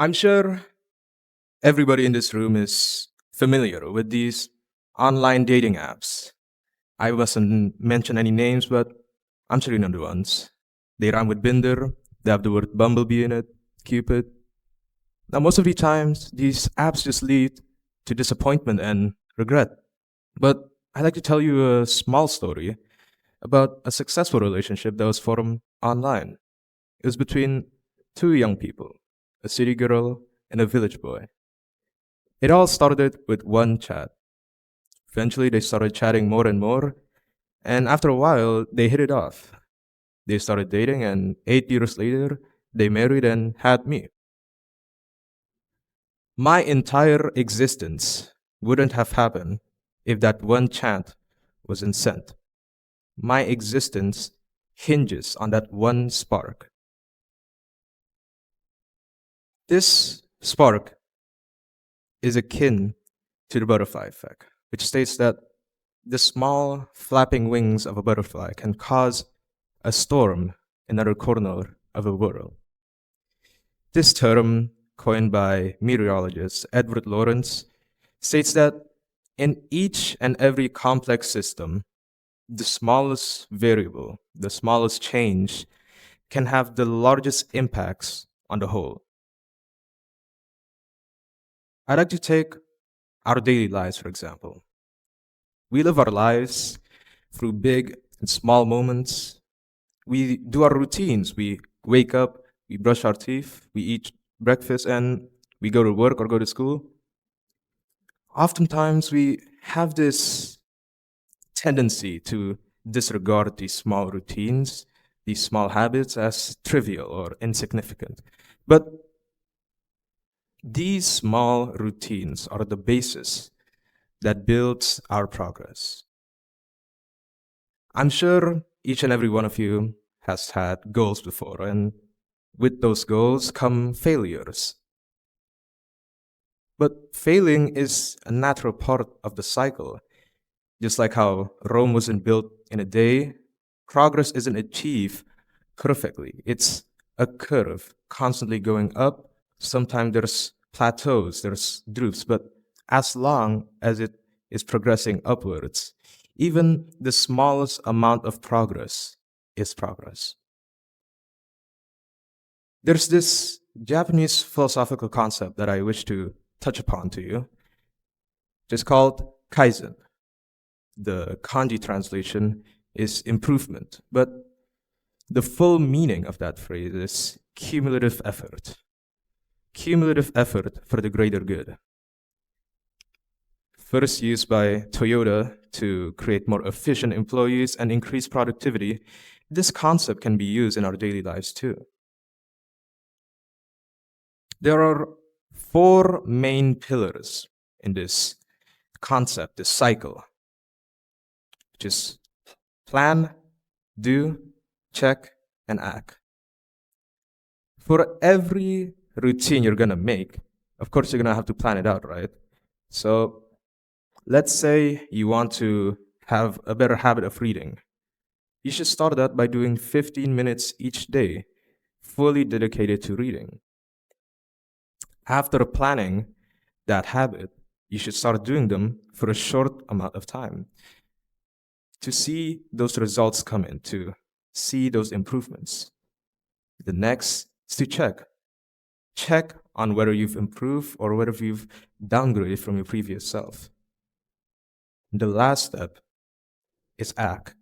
I'm sure everybody in this room is familiar with these online dating apps. I mustn't mention any names, but I'm sure you know the ones. They rhyme with Binder, they have the word Bumblebee in it, Cupid. Now, most of the times, these apps just lead to disappointment and regret. But I'd like to tell you a small story about a successful relationship that was formed online. It was between two young people, a city girl and a village boy. It all started with one chat. Eventually, they started chatting more and more, and after a while, they hit it off. They started dating, and 8 years later, they married and had me. My entire existence wouldn't have happened if that one chat wasn't sent. My existence hinges on that one spark. This spark is akin to the butterfly effect, which states that the small flapping wings of a butterfly can cause a storm in another corner of the world. This term, coined by meteorologist Edward Lawrence, states that in each and every complex system, the smallest variable, the smallest change, can have the largest impacts on the whole. I'd like to take our daily lives, for example. We live our lives through big and small moments. We do our routines. We wake up, we brush our teeth, we eat breakfast, and we go to work or go to school. Oftentimes, we have this tendency to disregard these small routines, these small habits as trivial or insignificant. But these small routines are the basis that builds our progress. I'm sure each and every one of you has had goals before, and with those goals come failures. But failing is a natural part of the cycle. Just like how Rome wasn't built in a day, progress isn't achieved perfectly. It's a curve constantly going up. Sometimes there's plateaus, there's droops, but as long as it is progressing upwards, even the smallest amount of progress is progress. There's this Japanese philosophical concept that I wish to touch upon to you. It's called Kaizen. The kanji translation is improvement, but the full meaning of that phrase is cumulative effort. Cumulative effort for the greater good. First used by Toyota to create more efficient employees and increase productivity, this concept can be used in our daily lives too. There are four main pillars in this concept, this cycle, which is plan, do, check, and act. For every routine you're gonna make, of course, you're gonna have to plan it out, right? So let's say you want to have a better habit of reading. You should start that by doing 15 minutes each day, fully dedicated to reading. After planning that habit, you should start doing them for a short amount of time to see those results come in, to see those improvements. The next is to check. Check on whether you've improved or whether you've downgraded from your previous self. The last step is act.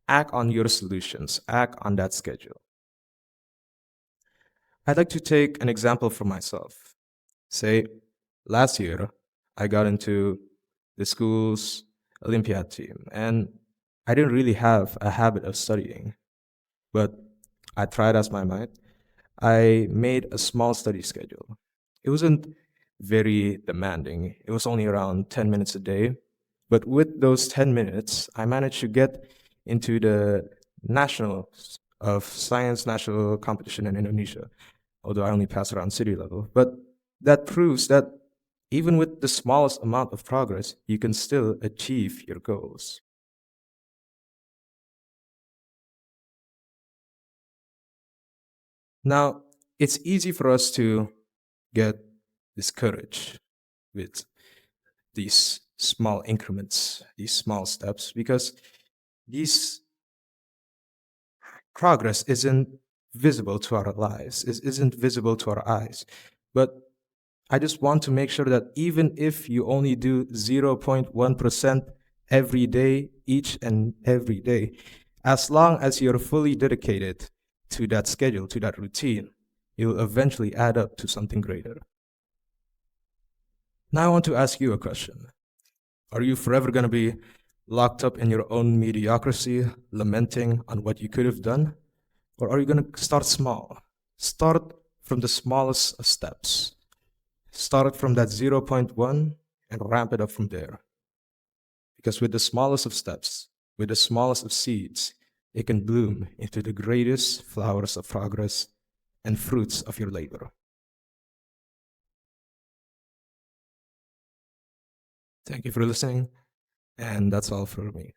Act on your solutions, act on that schedule. I'd like to take an example for myself. Say, last year, I got into the school's Olympiad team, and I didn't really have a habit of studying, but I tried as my might. I made a small study schedule. It wasn't very demanding, it was only around 10 minutes a day. But with those 10 minutes, I managed to get into the national of science national competition in Indonesia, although I only passed around city level. But that proves that even with the smallest amount of progress, you can still achieve your goals. Now, it's easy for us to get discouraged with these small increments, these small steps, because these progress isn't visible to our lives, isn't visible to our eyes. But I just want to make sure that even if you only do 0.1% every day, each and every day, as long as you're fully dedicated to that schedule, to that routine, you'll eventually add up to something greater. Now I want to ask you a question. Are you forever going to be locked up in your own mediocrity, lamenting on what you could have done? Or are you going to start small? Start from the smallest of steps. Start from that zero point 0.1 and ramp it up from there. Because with the smallest of steps, with the smallest of seeds, it can bloom into the greatest flowers of progress and fruits of your labor. Thank you for listening, and that's all for me.